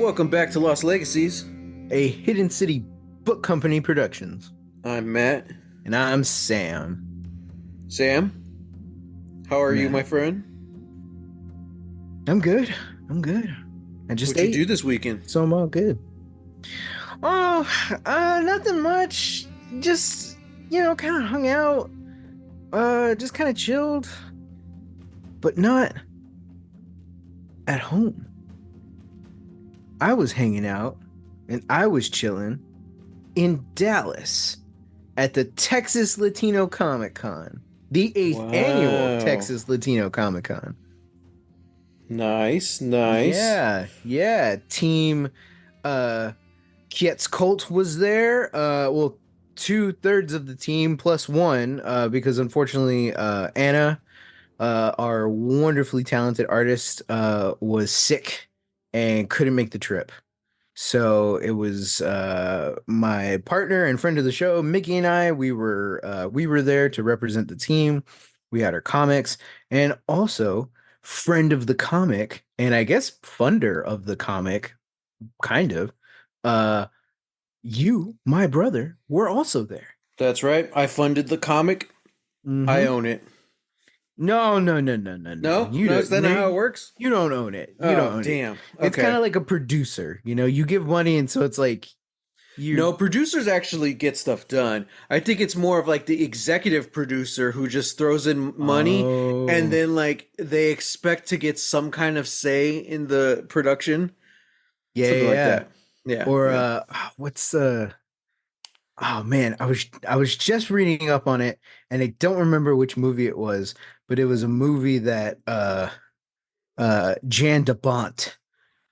Welcome back to Lost Legacies. A Hidden City Book Company Productions. I'm Matt. And I'm Sam. Sam, how are you, Matt. my friend? I'm good. I'm good. I just What'd ate, you do this weekend? so I'm all good. Oh, nothing much. Just, kind of hung out. Just kind of chilled, but not at home. I was hanging out and I was chilling in Dallas at the Texas Latino Comic Con, the 8th annual Wow. Texas Latino Comic Con. Nice. Yeah. Team Kiet's Colt was there. Well, 2/3 of the team plus one, because unfortunately, Anna, our wonderfully talented artist, was sick and couldn't make the trip. So it was my partner and friend of the show, Mickey, and I. We were there to represent the team. We had our comics, and also friend of the comic, and I guess funder of the comic, kind of. Uh, you, my brother, were also there. That's right. I funded the comic. I Mm-hmm. own it. No. No? You No, don't. is that not how it works? You don't own it. You Oh, don't own it. damn. It's Okay. kind of like a producer. You give money, and so it's like you. No, producers actually get stuff done. I think it's more of like the executive producer who just throws in money and Oh. then like they expect to get some kind of say in the production. Yeah, Something yeah, like yeah. that. Yeah. Or Yeah. what's oh man, I was just reading up on it and I don't remember which movie it was, but it was a movie that Jan de Bont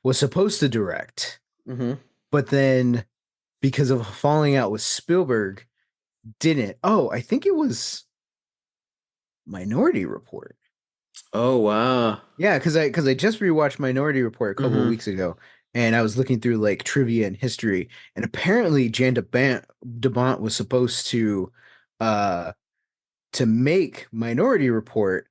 was supposed to direct, Mm-hmm. but then because of a falling out with Spielberg, didn't. Oh, I think it was Minority Report. Oh, wow. Yeah, because I just rewatched Minority Report a couple of Mm-hmm. weeks ago, and I was looking through like trivia and history, and apparently Jan de Bont was supposed uh to make Minority Report,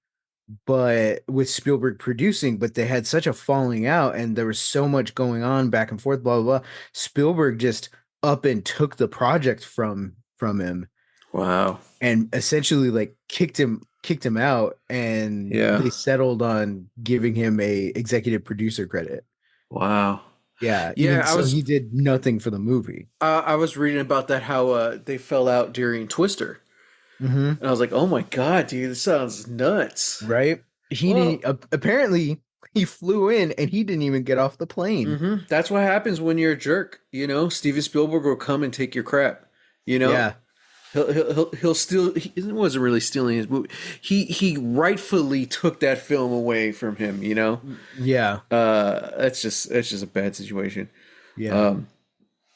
but with Spielberg producing, but they had such a falling out, and there was so much going on back and forth, blah blah blah. Spielberg just up and took the project from him Wow. and essentially like kicked him out, and Yeah. they settled on giving him a executive producer credit. Wow. Yeah, Yeah, even so he did nothing for the movie. I was reading about that how they fell out during Twister. Hmm. And I was like, "Oh my god, dude, this sounds nuts." Right? He Well, didn't apparently he flew in and he didn't even get off the plane. that's what happens when you're a jerk, Steven Spielberg will come and take your crap, you know? Yeah. He'll steal. He wasn't really stealing his movie. He rightfully took that film away from him. Yeah. That's just a bad situation. Yeah. Um,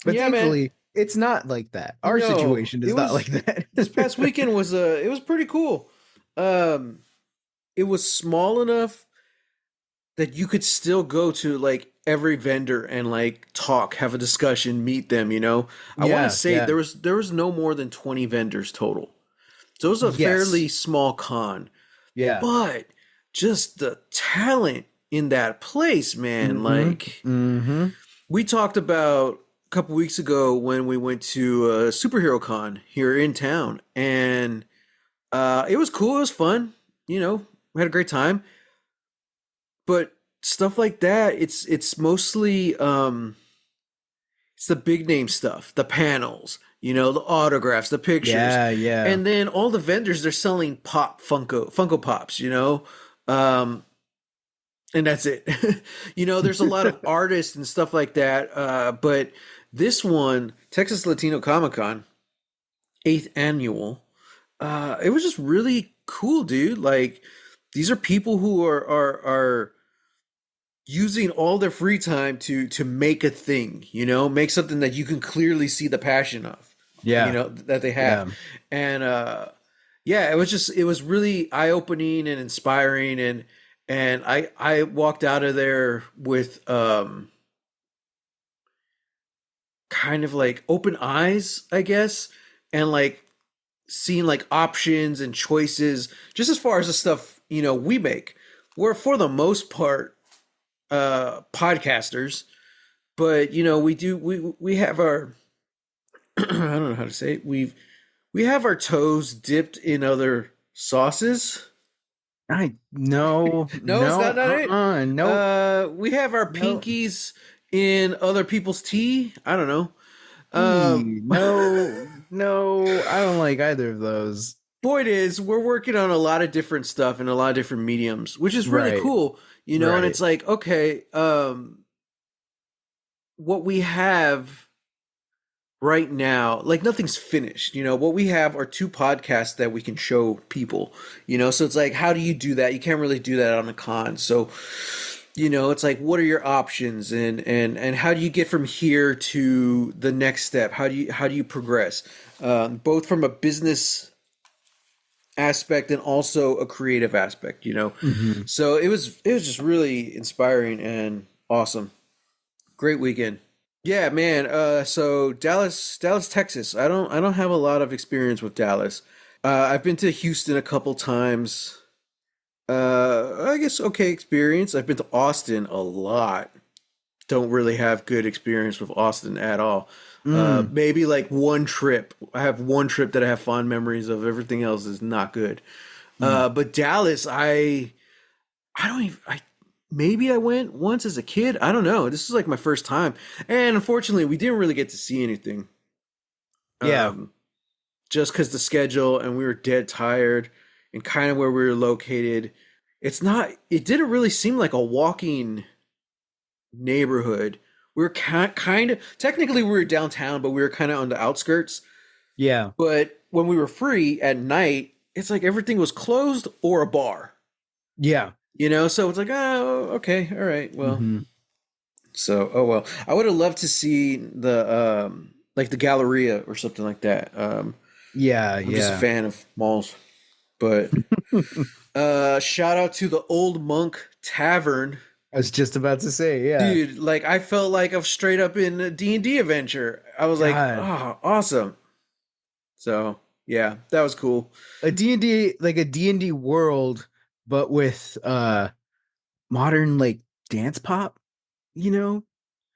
But yeah, man. thankfully it's not like that. Our No, situation it is not like was that. this past weekend was it was pretty cool. Um, it was small enough that you could still go to like every vendor and like talk, have a discussion, meet them. I want to Yeah, say yeah. there was no more than 20 vendors total, so it was a Yes. fairly small con. Yeah. But just the talent in that place, man. Mm-hmm. Like Mm-hmm. we talked about a couple weeks ago when we went to Superhero Con here in town, and it was cool. It was fun. We had a great time. But stuff like that, it's mostly it's the big name stuff, the panels, the autographs, the pictures, Yeah, yeah. and then all the vendors they're selling pop Funko Pops, um, and that's it. There's a lot of artists and stuff like that, but this one, Texas Latino Comic Con, 8th annual, it was just really cool, dude. Like these are people who are using all their free time to make a thing, make something that you can clearly see the passion of, Yeah. that they have. Yeah. And yeah, it was really eye-opening and inspiring, and I walked out of there with kind of like open eyes, I guess, and like seeing like options and choices just as far as the stuff, we make. Where for the most part, podcasters, but you know, we have our I don't know how to say it. We have our toes dipped in other sauces. I no No, it's no not it. nope We have our no pinkies in other people's tea. I don't know. Um, no, I don't like either of those. Point is, we're working on a lot of different stuff in a lot of different mediums, which is really Right, cool, you know. And right. it's like, okay, what we have right now, like nothing's finished, you know. What we have are two podcasts that we can show people, you know. So it's like, how do you do that? You can't really do that on a con. So, you know, it's like, what are your options, and how do you get from here to the next step? How do you progress, both from a business aspect and also a creative aspect, you know. Hmm. So it was just really inspiring and awesome. Great weekend. Yeah, man. So Dallas, Texas. I don't have a lot of experience with Dallas. I've been to Houston a couple times. I guess okay experience. I've been to Austin a lot. Don't really have good experience with Austin at all. Mm, Maybe like one trip. I have one trip that I have fond memories of. Everything else is not good. mm. But Dallas, I don't even I maybe I went once as a kid. I don't know. This is like my first time. And unfortunately, we didn't really get to see anything. Yeah, Um just cuz the schedule and we were dead tired and kind of where we were located. It didn't really seem like a walking neighborhood. We were kind of technically we were downtown, but we were kind of on the outskirts. yeah, But when we were free at night, it's like everything was closed or a bar. yeah. You know, so it's like, oh, okay, all right, well, Hmm. so oh well. I would have loved to see the like the Galleria or something like that. Yeah, I'm just a yeah. fan of malls, but shout out to the Old Monk Tavern, I was just about to say, yeah. dude. Like I felt like I'm straight up in a D&D adventure. I was like, God, oh, awesome. So yeah, that was cool. a D&D, like a D&D world, but with modern like dance pop, you know,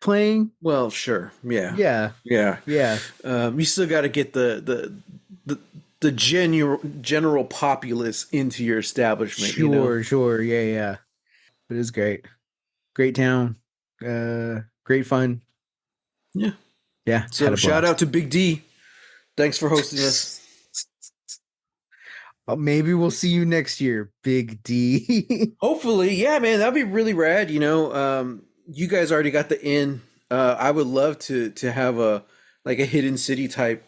playing. Well, sure, yeah, Yeah, yeah. yeah. You still got to get the the general populace into your establishment, you know. Sure, sure. Yeah, yeah. It is great. Great town. Great fun. Yeah. Yeah, had So a shout out blast. to Big D. Thanks for hosting us. Maybe we'll see you next year, Big D. Hopefully, yeah, man, that'd be really rad. You know, you guys already got the inn. I would love to have a like a hidden city type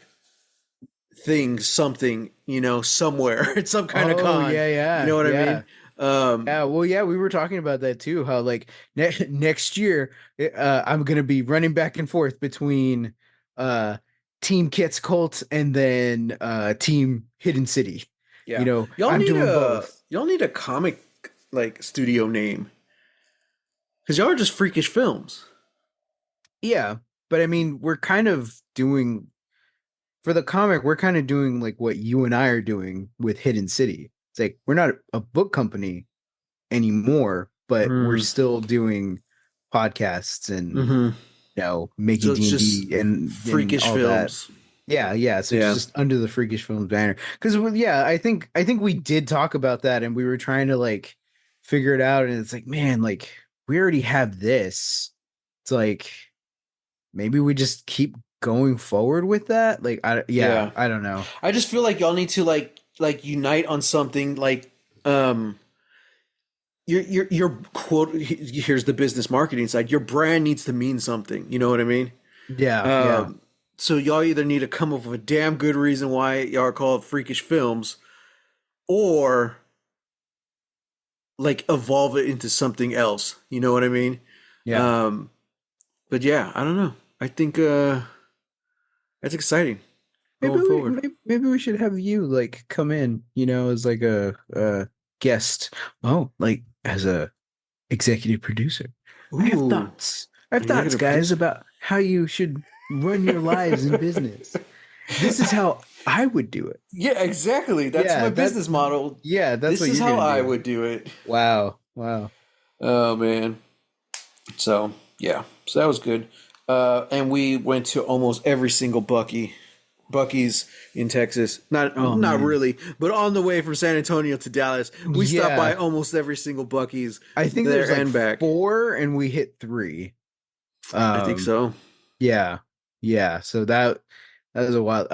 thing, something, you know, somewhere. It's some kind of Oh, con. yeah, You yeah, know what I yeah. mean? Um, Yeah, well, yeah, we were talking about that too. How like next year, I'm gonna be running back and forth between uh Team Kit's Cult and then Team Hidden City. You yeah, know, I'm doing both. y'all need a comic like studio name because y'all are just freakish films. Yeah, but I mean, we're kind of doing for the comic. We're kind of doing like what you and I are doing with Hidden City. It's like we're not a book company anymore, but we're Mm, still doing podcasts and hmm making So it's D&D just and freakish all that. films. Yeah, yeah. So it's Yeah. just under the Freakish Films banner. Because yeah, I think we did talk about that, and we were trying to like figure it out, and it's like, man, like we already have this. It's like maybe we just keep going forward with that. Like, yeah, Yeah. I don't know. I just feel like y'all need to like unite on something like um your quote here's the business marketing side. Your brand needs to mean something. You know what I mean? Yeah, yeah, Um so y'all either need to come up with a damn good reason why y'all are called freakish films or like evolve it into something else. You know what I mean? yeah. Um but yeah, I don't know. I think that's exciting Maybe going we forward. maybe we should have you like come in, as like a guest. Oh, like as a executive producer. I have Ooh, thoughts. I have thoughts, executive guys, producer. about how you should run your lives in business. This is how I would do it. Yeah, exactly. That's Yeah, my business model. that's This what is you're how gonna I do. would do it. Wow. Wow. Oh man. So yeah. So that was good. And we went to almost every single Buc-ee's in Texas. Oh Not man. really, but on the way from San Antonio to Dallas, we stopped by Yeah. almost every single Buc-ee's I think there's there like and back. four and we hit three. I think Um so. yeah. Yeah. So that was a while.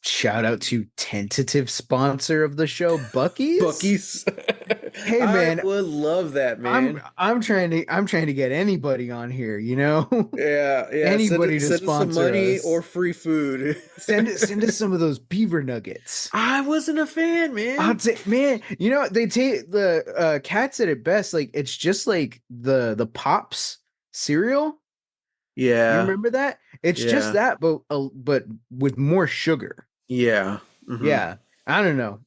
Shout out to tentative sponsor of the show, Buc-ee's. Buc-ee's. Hey I man, would love that, man. I'm trying to get anybody on here, you know? Yeah, yeah. Anybody to Send us some sponsor money us. or free food. Send us some of those beaver nuggets. I wasn't a fan, man. I'd say, man, you know, they take the cat said it best, like it's just like the Pops cereal. You Yeah, remember that? It's just yeah, that, but with more sugar. yeah. Hmm. Yeah. I don't know.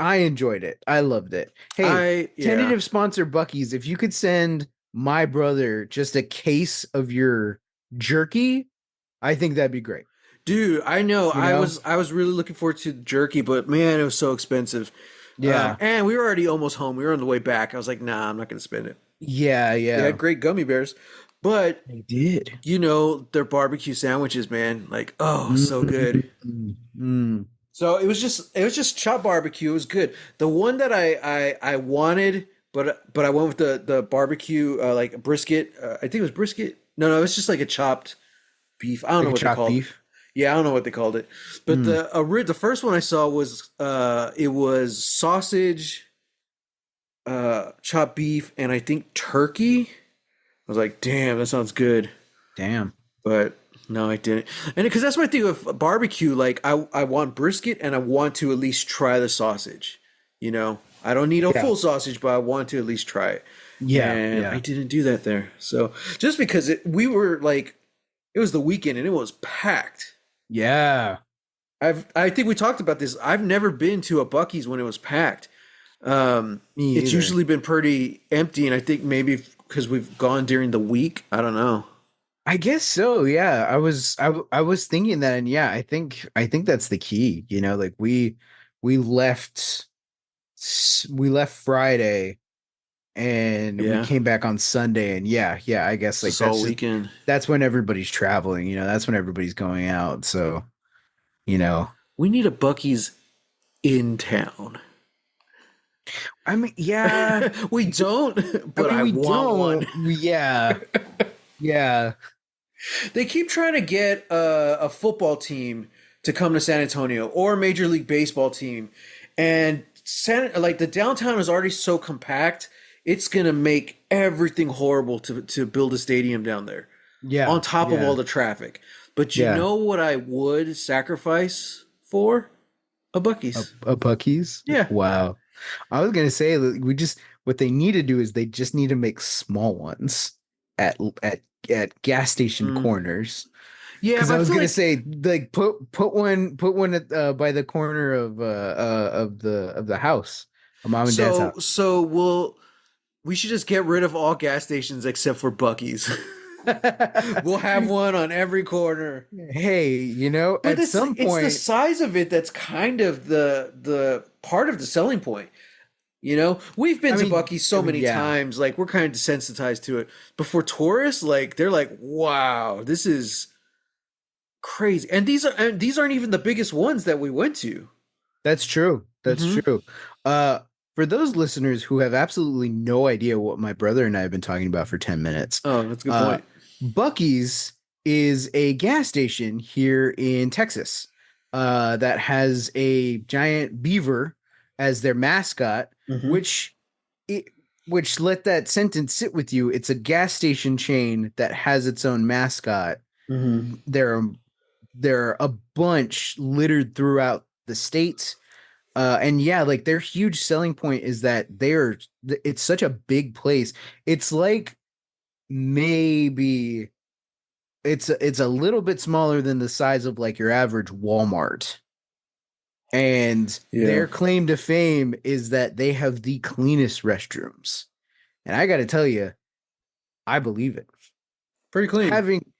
I enjoyed it. I loved it. Hey, Yeah. tentative sponsor Bucky's, if you could send my brother just a case of your jerky, I think that'd be great. Dude, I know. You know? I was really looking forward to jerky, but man, it was so expensive. Yeah. And we were already almost home. We were on the way back. I was like, nah, I'm not gonna spend it. Yeah, They yeah. had great gummy bears, but They did. you know their barbecue sandwiches, man. Like, oh, so good. Mm, mm. So it was just chopped barbecue. It was good. The one that I wanted, but I went with the barbecue like brisket. I think it was brisket. No, it was just like a chopped beef. I don't Like know a what they chopped called it. beef. Yeah, I don't know what they called it. But Mm. the first one I saw was it was sausage, chopped beef, and I think turkey. I was like, damn, that sounds good. Damn. But no, I didn't. And because that's my thing with barbecue, like I want brisket and I want to at least try the sausage. You know, I don't need a Yeah. full sausage, but I want to at least try it. Yeah, And I yeah. didn't do that there. So just because we were like, it was the weekend and it was packed. Yeah. I think we talked about this. I've never been to a Buc-ee's when it was packed. Me It's either. usually been pretty empty, and I think maybe because we've gone during the week. I don't know. I guess so. Yeah. I was thinking that, and yeah, I think that's the key, you know, like we left we left Friday and we Yeah, came back on Sunday, and yeah, I guess like it's all that's just weekend. that's when everybody's traveling, you know, that's when everybody's going out. So, you know, We need a Buc-ee's in town. I mean, yeah, We don't, I but mean, I we want one. don't, yeah, yeah, They keep trying to get a football team to come to San Antonio or a Major League Baseball team, and like the downtown is already so compact, it's gonna make everything horrible to build a stadium down there. yeah, On top of all yeah, the traffic. But you yeah. know what I would sacrifice for? A Buc-ee's. A Bucky's? Yeah. Wow. I was gonna say that we just what they need to do is they just need to make small ones at at gas station Mm. corners. Yeah, Because but I I was feel gonna like say like put one at by the corner of the house, of mom and dad's house. so we should just get rid of all gas stations except for Buc-ee's. We'll have one on every corner. Hey, you know, But at some it's the point, size of it that's kind of the part of the selling point. You know, we've been to Buc-ee's so many yeah, times, like we're kind of desensitized to it. But for tourists, like they're like, "Wow, this is crazy." And these aren't even the biggest ones that we went to. that's true. That's Hmm. true. Uh, for those listeners who have absolutely no idea what my brother and I have been talking about for 10 minutes, Oh, that's a good uh, point. Bucky's is a gas station here in Texas that has a giant beaver as their mascot, Hmm. which it, which let that sentence sit with you. It's a gas station chain that has its own mascot. Hmm. There are a bunch littered throughout the state. And yeah, like their huge selling point is that it's such a big place. It's like maybe it's a little bit smaller than the size of like your average Walmart. And Yeah, their claim to fame is that they have the cleanest restrooms. And I got to tell you, I believe it. pretty clean.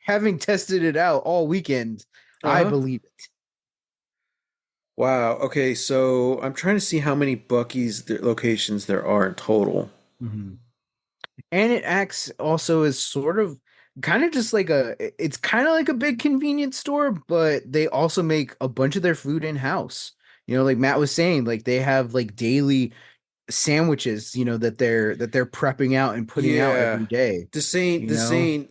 Having tested it out all weekend, Uh I huh. believe it. Wow. Okay, so I'm trying to see how many locations there are in total. Mhm. And it acts also as sort of kind of just like it's kind of like a big convenience store, but they also make a bunch of their food in house. You know, like Matt was saying, like they have like daily sandwiches, you know, that they're prepping out and putting out Yeah. every day. You This know? ain't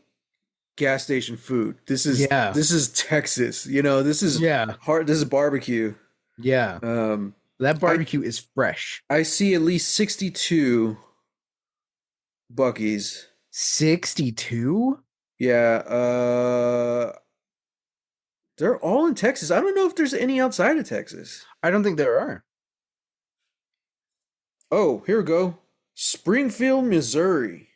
gas station food. Yeah. This is Texas. You know, this is Yeah. hard. This is barbecue. Yeah. Um, That I barbecue is fresh. I see at least 62 Buc-ee's. 62? Yeah, they're all in Texas. I don't know if there's any outside of Texas. I don't think there are. Oh, here we go. Springfield, Missouri.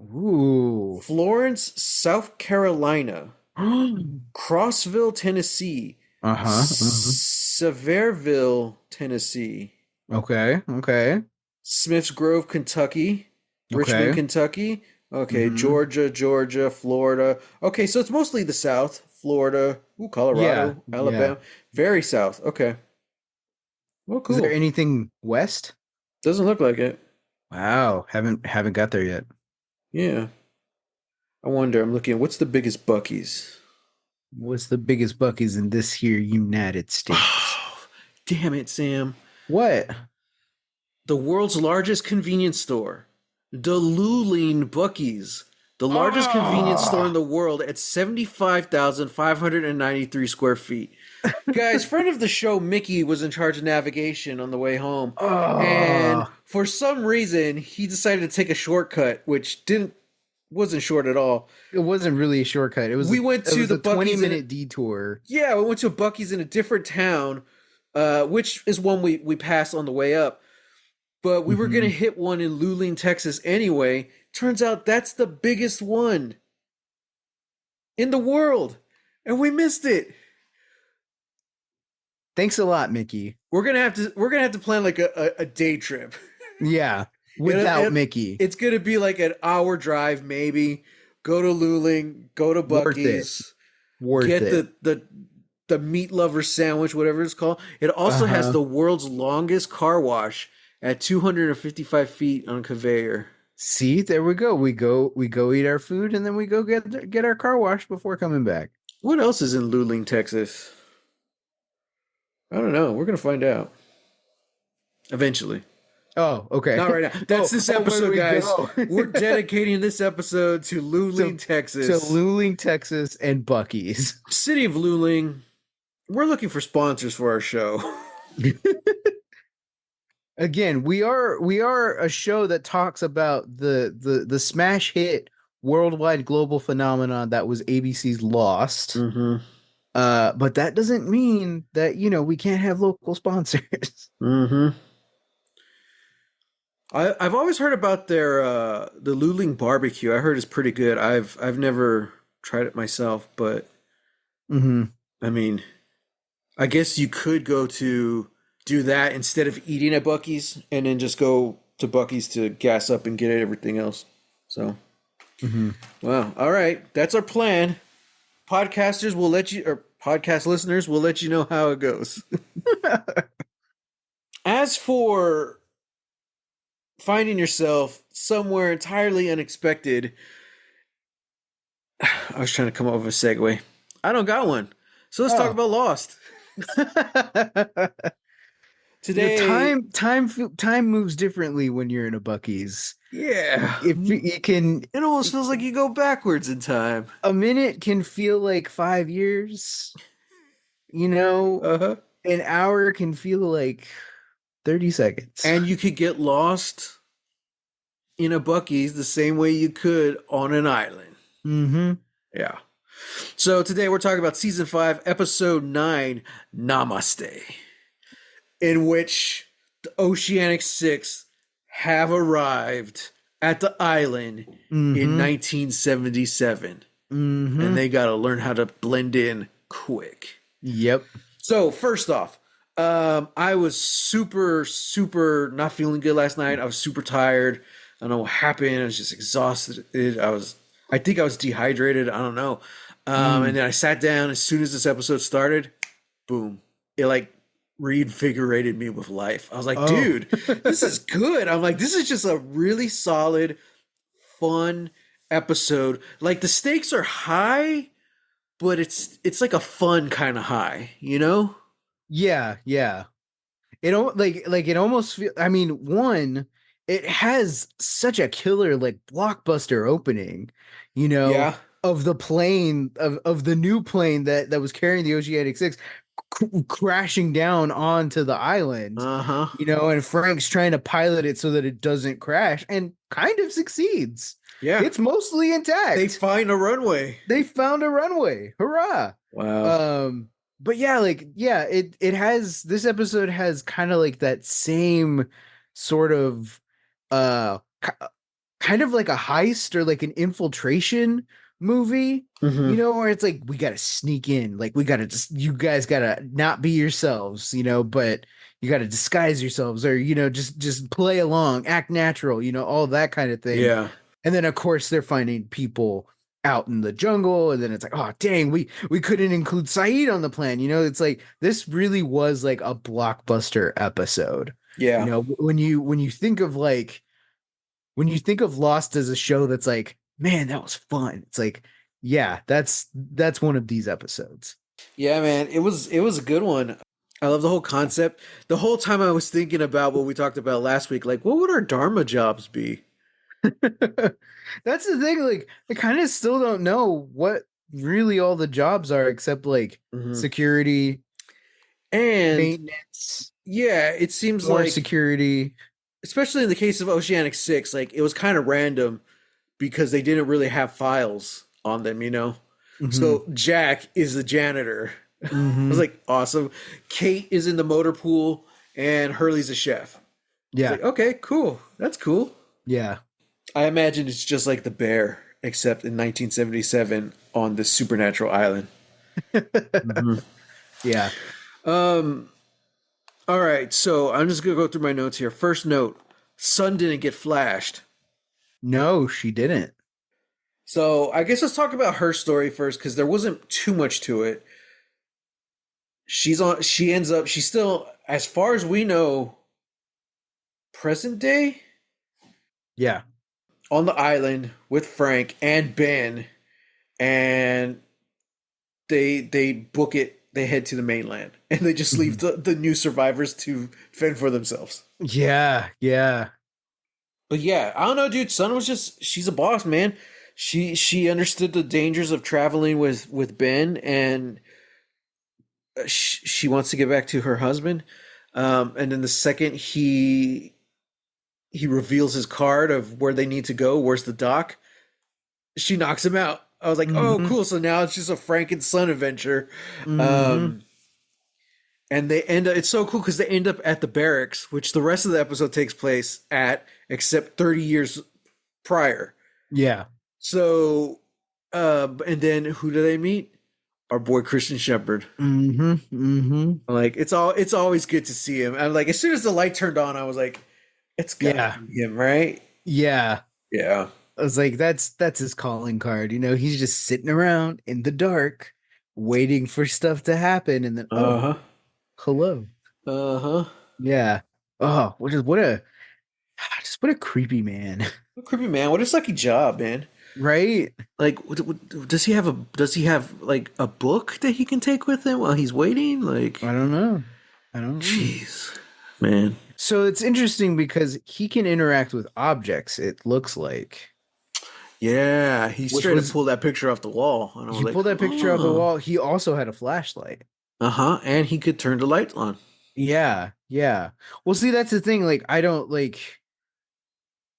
Ooh. Florence, South Carolina. Crossville, Tennessee. Uh-huh. Mhm. Sevierville, Tennessee. Okay. Okay. Smiths Grove, Kentucky. Richmond, Okay. Kentucky. Okay, Hmm. Georgia, Florida. Okay, so it's mostly the South. Florida, ooh, Yeah. Colorado, Yeah. Alabama. Very South. Okay. Well, Is there cool. anything west? Doesn't look like it. Wow. Haven't got there yet. Yeah. I wonder. I'm looking. What's the biggest Buc-ee's? What's the biggest Buc-ee's in this here United States? Oh, damn it, Sam. What? The world's largest convenience store, the Luling Buc-ee's, the largest convenience store in Oh, the world at 75,593 square feet. Guys, friend of the show, Mickey, was in charge of navigation on the way home. And oh, for some reason, he decided to take a shortcut, which wasn't short at all. it wasn't really a shortcut. It was We went it to was the a 20 Buc-ee's in minute detour. yeah, we went to a Buc-ee's in a different town, which is one we passed on the way up. But we were gonna Hmm. hit one in Luling, Texas anyway. Turns out that's the biggest one in the world, and we missed it. Thanks a lot, Mickey. We're gonna have to plan like a day trip. Yeah, It, without it, Mickey. it's gonna be like an hour drive maybe. Go to Luling, go to Worth it. Buc-ee's, Worth get it. the meat lover sandwich, whatever it's called. It also has Uh-huh. the world's longest car wash at 255 feet on conveyor. See, there we go. We go eat our food and then we go get our car washed before coming back. What else is in Luling, Texas? I don't know. We're gonna find out eventually. Oh, okay. Not right now. That's this Where do episode, we guys. go? We're dedicating this episode to to Luling, to Texas. Luling, Texas, and Buc-ee's. City of Luling. We're looking for sponsors for our show. Again, we are a show that talks about the smash hit worldwide global phenomenon that was ABC's Lost. Mm-hmm. But that doesn't mean that we can't have local sponsors. Mm-hmm. I've always heard about their the Luling barbecue. I heard it's pretty good. I've never tried it myself, but Hmm. I mean, I guess you could go to do that instead of eating at Buc-ee's and then just go to Buc-ee's to gas up and get everything else. So, Hmm. wow. All right. That's our plan. Podcasters will let you, or podcast listeners will let you know how it goes. As for finding yourself somewhere entirely unexpected, I was trying to come up with a segue. I don't got one. So let's talk Oh. about Lost. Today, Time moves differently when you're in a Buc-ee's. yeah. If you can, It almost feels like you go backwards in time. a minute can feel like 5 years. You know, Uh-huh. an hour can feel like 30 seconds. And you could get lost in a Buc-ee's the same way you could on an island. Mm-hmm. Yeah. So today we're talking about season 5, episode 9, Namaste, in which the Oceanic Six have arrived at the island in Mm-hmm. 1977. Mm-hmm. And they got to learn how to blend in quick. Yep. So first off, I was super not feeling good last night. I was super tired. I don't know what happened. I was just exhausted. I think I was dehydrated. I don't know. And then I sat down as soon as this episode started. Boom! It like reinvigorated me with life. I was like, Oh. dude, this is good. I'm like, this is just a really solid, fun episode. Like the stakes are high, but it's like a fun kind of high, you know? Yeah, yeah. Like it almost feel I mean, one, it has such a killer like blockbuster opening, you know, Yeah. of the plane of the new plane that was carrying the Oceanic Six crashing down onto the island, Uh-huh. you know, and Frank's trying to pilot it so that it doesn't crash and kind of succeeds. Yeah. It's mostly They intact. find a runway. They found a runway. Hurrah. Wow. But yeah, like yeah, it has this episode has kind of like that same sort of ki- kind of like a heist or like an infiltration movie, Hmm. you know, where it's like we got to sneak in, like we got to just you guys got to not be yourselves, you know, but you got to disguise yourselves or you know just play along, act natural, you know, all that kind of thing. Yeah. And then of course they're finding people out in the jungle, and then it's like, oh dang, we couldn't include Saeed on the plan. You know, it's like this really was like a blockbuster episode. You Yeah. know, when you think of like when you think of Lost as a show that's like, man, that was fun. It's like, yeah, that's one of these episodes. Yeah, man. It was a good one. I love the whole concept. The whole time I was thinking about what we talked about last week, like what would our Dharma jobs be? That's the thing. Like, I kind of still don't know what really all the jobs are, except like Hmm. security, And maintenance, yeah, it seems more like, security. especially in the case of Oceanic Six, like it was kind of random because they didn't really have files on them, you know? Hmm. So Jack is the janitor. I was Hmm. like, awesome. Kate is in the motor pool and Hurley's a chef. It's Yeah. like, okay, cool. That's cool. Yeah. I imagine it's just like the bear, except in 1977 on this supernatural island. Mhm. Yeah. Um, all right, so I'm just gonna go through my notes here. First note, Sun didn't get flashed. No, she didn't. So I guess let's talk about her story first, because there wasn't too much to it. She's still, as far as we know, present day Yeah. on the island with Frank and Ben, and they book it. They head to the mainland, and they just leave Mhm. the new survivors to fend for themselves. Yeah. Yeah. But yeah, I don't know, dude. Sun was just, she's a boss, man. She understood the dangers of traveling with Ben, and she wants to get back to her husband. And then the second he reveals his card of where they need to go, where's the dock, she knocks him out. I was like, oh, Hmm. cool. So now it's just a Frank and Son adventure. Hmm. Um, and they end up, it's so cool because they end up at the barracks, which the rest of the episode takes place at, except 30 years prior. Yeah. So, and then who do they meet? Our boy Christian Shepherd. Hmm. Hmm. Like it's always good to see him. I'm like, as soon as the light turned on, I was like, it's gotta Yeah. be him, right? Yeah. Yeah. I was like, that's his calling card. You know, he's just sitting around in the dark, waiting for stuff to happen, and then Uh oh, huh. hello. Uh huh. Yeah. Oh, what a just what a creepy man. Creepy man. What a sucky job, man. Right? Like, does he have like a book that he can take with him while he's waiting? I Like, don't know. I don't know. jeez, man. So it's interesting because he can interact with objects, it looks like. Yeah, he Which straight up was pulled that picture off the wall, and I was he like, pulled that picture off the oh, wall. He also had a flashlight. uh huh. And he could turn the light on. Yeah, yeah. Well, see, that's the thing. Like,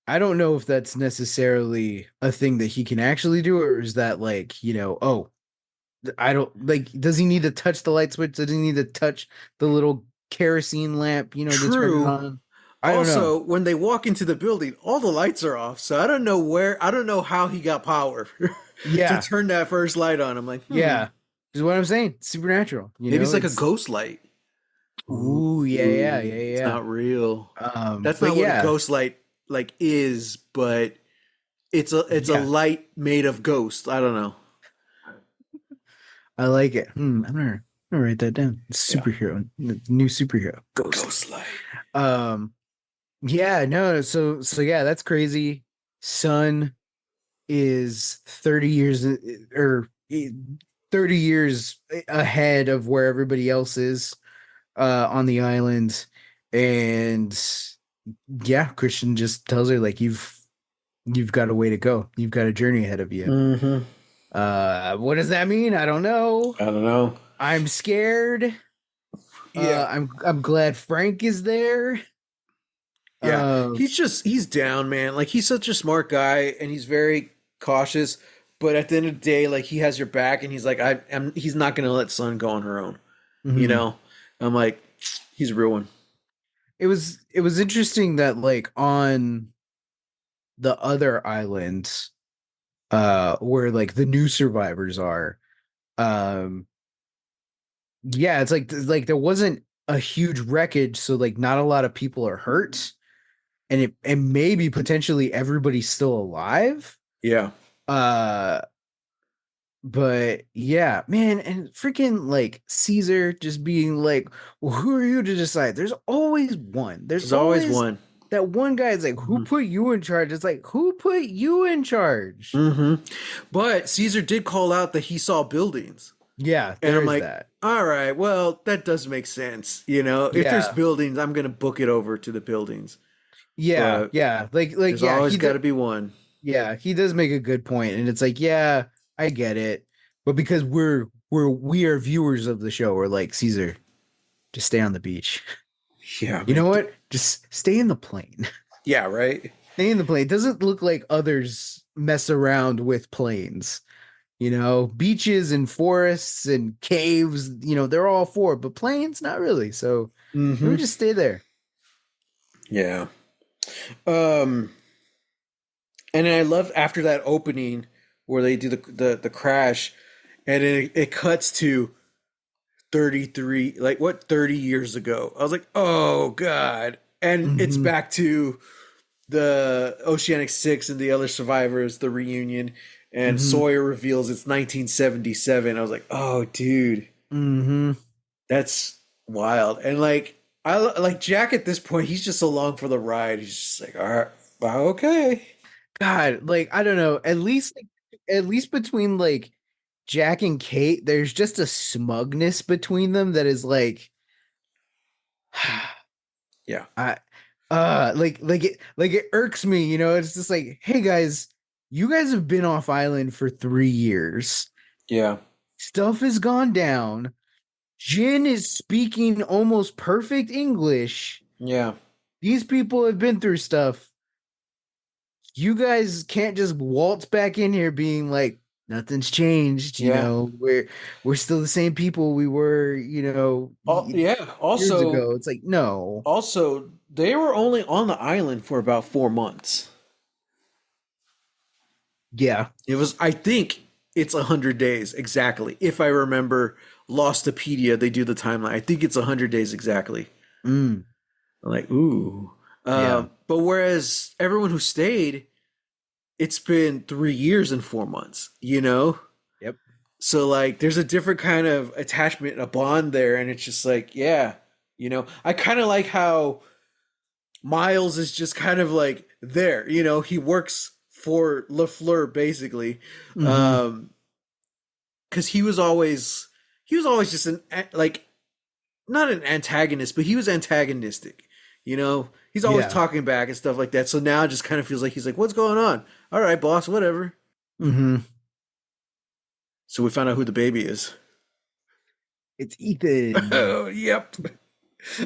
I don't know if that's necessarily a thing that he can actually do, or is that like, you know, oh, I don't like, does he need to touch the light switch? Does he need to touch the little kerosene lamp, you know, to turn it True. on? I don't know. Also, when they walk into the building, all the lights are off. So I don't know how he got power to Yeah, turn that first light on. I'm like, yeah. Is what I'm saying. Supernatural, you maybe know, it's like a it's, ghost light. ooh, yeah, yeah, yeah, It's yeah. not real. That's But not what a yeah, ghost light like is, but it's a yeah, light made of ghost. I don't know. I like it. I'm gonna write that down. Yeah. Superhero, new superhero, ghost. Ghost light. Um, yeah, no, so yeah, that's crazy. Sun. is 30 years or 30 years ahead of where everybody else is on the island. And yeah, Christian just tells her like you've got a way to go. You've got a journey ahead of you. Mm-hmm. What does that mean? I don't know. I don't know. I'm scared. Yeah. I'm glad Frank is there. Yeah. Uh, He's down, man. Like he's such a smart guy and he's very cautious, but at the end of the day, like he has your back and he's like, he's not gonna let Sun go on her own. You mhm. know? I'm like, he's a real one. It was interesting that like on the other islands, where like the new survivors are, um, yeah, it's like there wasn't a huge wreckage, so like not a lot of people are hurt, and maybe potentially everybody's still alive. Yeah. Uh, but yeah, man, and freaking like Caesar just being like, well, who are you to decide? There's always one. There's There's always always one. that one guy is like, who Mm-hmm. put you in charge? It's like, who put you in charge? Mm-hmm. But Caesar did call out that he saw buildings. Yeah, And there I'm is like, that. all right, well, that does make sense. You know, if there's Yeah. buildings, I'm gonna book it over to the buildings. Yeah, But yeah. Like there's yeah, always got to be one. he does make a good point, and it's like, yeah, I get it. But because we are viewers of the show, we're like, Caesar, just stay on the beach. Yeah, You know man. what? Just stay in the plane. Yeah, right. Stay in the plane. It doesn't look like others mess around with planes. You know, beaches and forests and caves, they're all for it, but planes, not really. So let me Mm-hmm. just stay there. Yeah. Um, and I love after that opening where they do the crash, and it cuts to 33, like what 30 years ago. I was like, oh God, and it's Hmm. back to the Oceanic Six and the other survivors, the reunion, and Hmm. Sawyer reveals it's 1977. I was like, oh, dude, Hmm. that's wild. And like, I like Jack at this point. He's just along for the ride. He's just like, all right, well, okay, God, like I don't know. At least between like Jack and Kate, there's just a smugness between them that is like, yeah, I like it irks me. It's just like, hey guys, you guys have been off island for 3 years. yeah, Stuff has gone down. Jin is speaking almost perfect English. yeah, These people have been through stuff. You guys can't just waltz back in here being like nothing's changed. yeah. We're still the same people we were, Yeah. years ago. It's like no. Also, they were only on the island for about 4 months. Yeah. It was, I think, it's 100 days exactly. If I remember, Lostopedia, they do the timeline. I think it's 100 days exactly. Mm, I'm like, ooh. yeah. But whereas everyone who stayed, it's been 3 years and 4 months. You know. Yep. So like, there's a different kind of attachment, a bond there, and it's just like, yeah, you know. I kind of like how Miles is just kind of like there. You know, he works for LaFleur basically, Hmm. um, because he was always just an like not an antagonist, but he was antagonistic. You know, he's always Yeah. talking back and stuff like that. So now it just kind of feels like he's like, "What's going on? All right, boss, whatever." Hmm. So we found out who the baby is. It's Ethan. Oh, yep.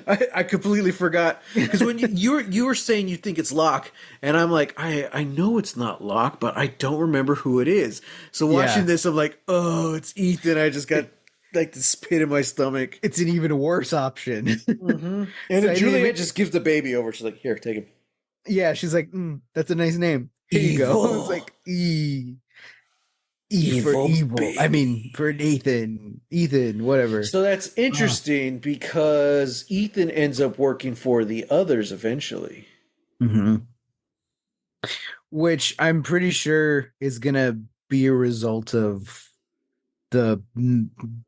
I completely forgot because when you were saying you think it's Locke, and I'm like, I know it's not Locke, but I don't remember who it is. So watching Yeah. this, I'm like, oh, it's Ethan. I just got It, like the spit in my stomach. it's an even worse option. Mm-hmm. And So then I think Juliet just gives the baby over. She's like, here, take him. yeah, she's like, that's a nice name. Here you go. It's Evil, like E for evil evil. I mean, baby. for Nathan, Ethan, whatever. So that's Uh, interesting because Ethan ends up working for the others eventually. mhm. Which I'm pretty sure is gonna be a result of the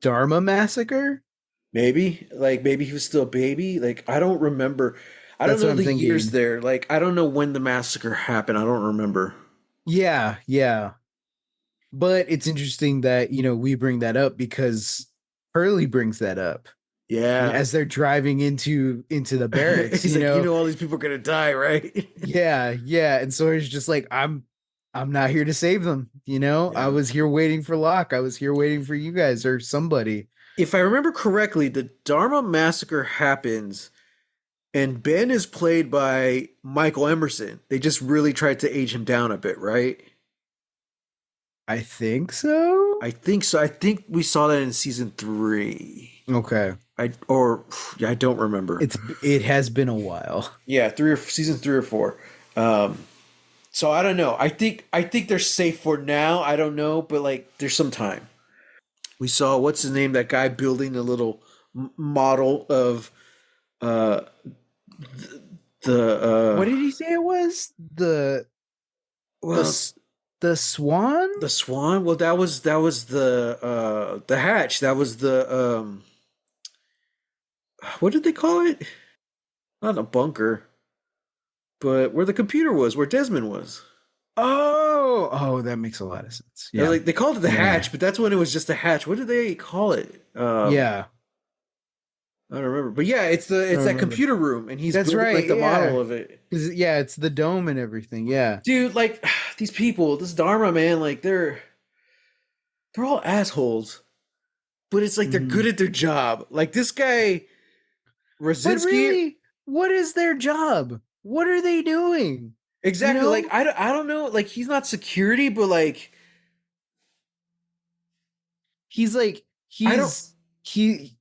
Dharma massacre. Maybe, like maybe he was still a baby. Like I don't remember. I don't That's what know I'm the years thinking. there. Like I don't know when the massacre happened. I don't remember. Yeah, yeah. But it's interesting that, we bring that up because Hurley brings that up Yeah. as they're driving into the barracks, He's like, you know, all these people are gonna die, right? Yeah, yeah. And Sawyer's just like, I'm not here to save them, I Yeah. was here waiting for Locke. I was here waiting for you guys or somebody. If I remember correctly, the Dharma massacre happens, and Ben is played by Michael Emerson. They just really tried to age him down a bit, right? I think so. I think so. I think we saw that in season three. Okay. Yeah, I don't remember. It has been a while. Yeah, season 3 or 4. Um, so I don't know. I think they're safe for now. I don't know, but like, there's some time. We saw what's his name? That guy building a little model of uh What the did he say it was? The well, the swan? the swan. Well, that was the hatch. That was the what did they call it? Not a bunker, but where the computer was, where Desmond was. Oh, that makes a lot of sense. Yeah. Like, they called it the Yeah. hatch, but that's when it was just a hatch. What did they call it? Yeah. I don't remember. But yeah, I it's don't that remember. computer room, and he's That's building right. like the Yeah. model of it. Yeah, it's the dome and everything. Yeah. Dude, like, these people, this Dharma man, like, they're all assholes, but it's like they're Mhm. good at their job. Like, this guy But Rosinski, really, what is their job? What are they doing? You exactly. Like, know? I don't know. Like, he's not security, but like, He's like I don't. he's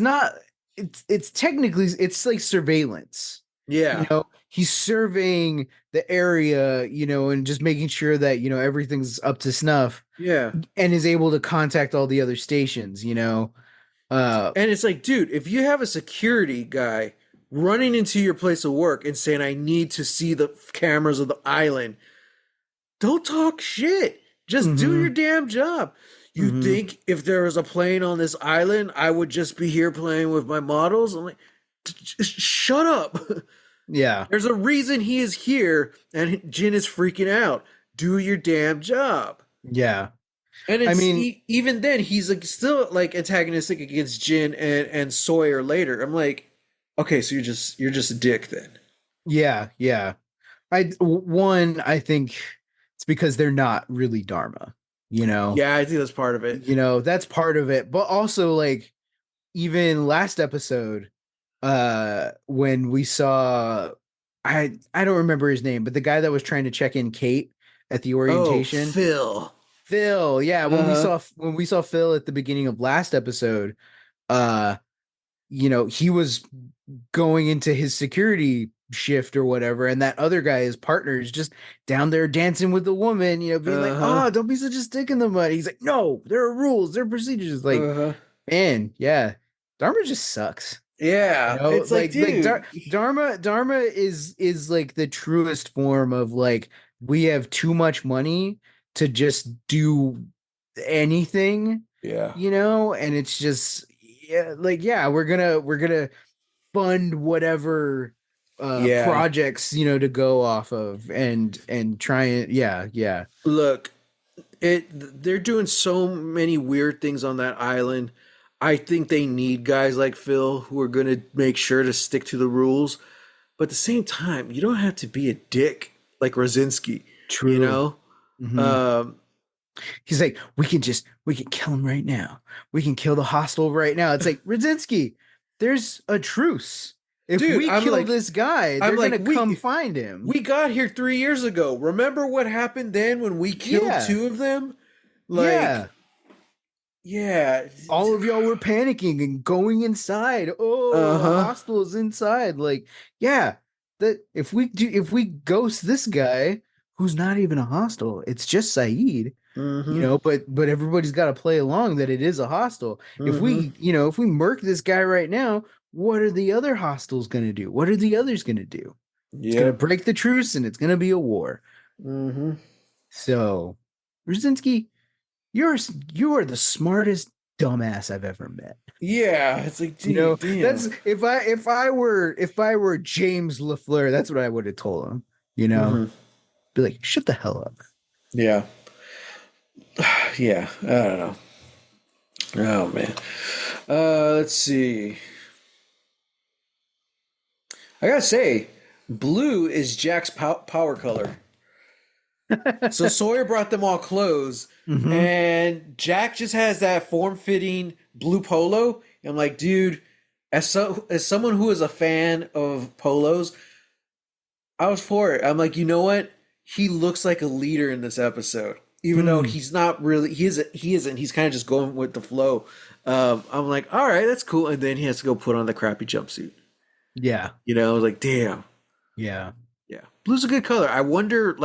not it's technically it's like surveillance. Yeah, He's surveying the area, and just making sure that, everything's up to snuff yeah. and is able to contact all the other stations. Uh And it's like, dude, if you have a security guy running into your place of work and saying, "I need to see the cameras of the island," don't talk shit. Just do your mhm, damn job. You mhm. think if there was a plane on this island, I would just be here playing with my models? I'm like, just shut up. Yeah. There's a reason he is here, and Jin is freaking out. Do your damn job. Yeah. And I it's mean, even then he's like still like antagonistic against Jin and Sawyer later. I'm like, okay, so you're just a dick then. yeah, yeah. I think it's because they're not really Dharma, you know. Yeah, I think that's part of it. That's part of it. But also, like, even last episode, when we saw, I don't remember his name, but the guy that was trying to check in Kate at the Oh, orientation, Phil. Phil. Yeah, when we Uh-huh. saw when we saw Phil at the beginning of last episode, uh he was going into his security shift or whatever, and that other guy, his partner, is just down there dancing with the woman, being like, Uh-huh. "Oh, don't be such a stick in the mud." He's like, "No, there are rules, there are procedures." Like, Uh-huh. man, yeah, Dharma just sucks. Yeah. It's like, Like dude. Dharma is like the truest form of, like, we have too much money to just do anything, Yeah. and it's just, yeah, like, yeah, we're gonna fund whatever Yeah. projects, to go off of, and try and, yeah, yeah. Look, they're doing so many weird things on that island. I think they need guys like Phil who are going to make sure to stick to the rules. But at the same time, you don't have to be a dick like Rosinski, you True. know? Hmm. Um, He's like, we can kill him right now. We can kill the hostile right now. It's like, Radzinski, there's a truce. If dude, we kill this guy, I'm they're like, gonna come find him. we got here 3 years ago. Remember what happened then when we killed Yeah, two of them? Like, yeah. yeah. All of y'all were panicking and going inside. Oh, a Uh-huh. hostile is inside. Like, yeah, that if we ghost this guy who's not even a hostile, it's just Saeed. Mm-hmm. But everybody's got to play along that it is a hostile. Mm-hmm. If we murk this guy right now, what are the other hostiles going to do? What are the others going to do? It's going to Yep. break the truce, and it's going to be a war. Mm-hmm. So, Brzezinski, you're you are the smartest dumbass I've ever met. Yeah. It's like, gee, damn. That's if I were James LaFleur, that's what I would have told him. You know, Mm-hmm. be like, shut the hell up. Yeah. Yeah. I don't know. Oh man. Let's see. I gotta say, blue is Jack's power color. So Sawyer brought them all clothes, Hmm. and Jack just has that form-fitting blue polo. And I'm like, dude, as someone who is a fan of polos, I was for it. I'm like, you know what? He looks like a leader in this episode, even though Mm, he's not really. He isn't. He isn't. He's kind of just going with the flow. I'm like, all right, that's cool. And then he has to go put on the crappy jumpsuit. yeah. I was like, damn, Yeah. yeah, blue's a good color. I wonder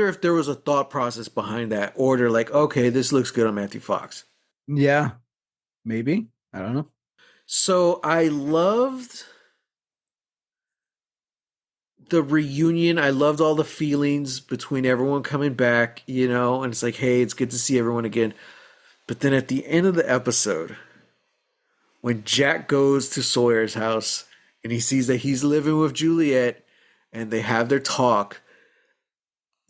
if there was a thought process behind that, or they're like, okay, this looks good on Matthew Fox. Yeah. Maybe. I don't know. So I loved the reunion. I loved all the feelings between everyone coming back, and it's like, hey, it's good to see everyone again. But then at the end of the episode, when Jack goes to Sawyer's house and he sees that he's living with Juliet and they have their talk,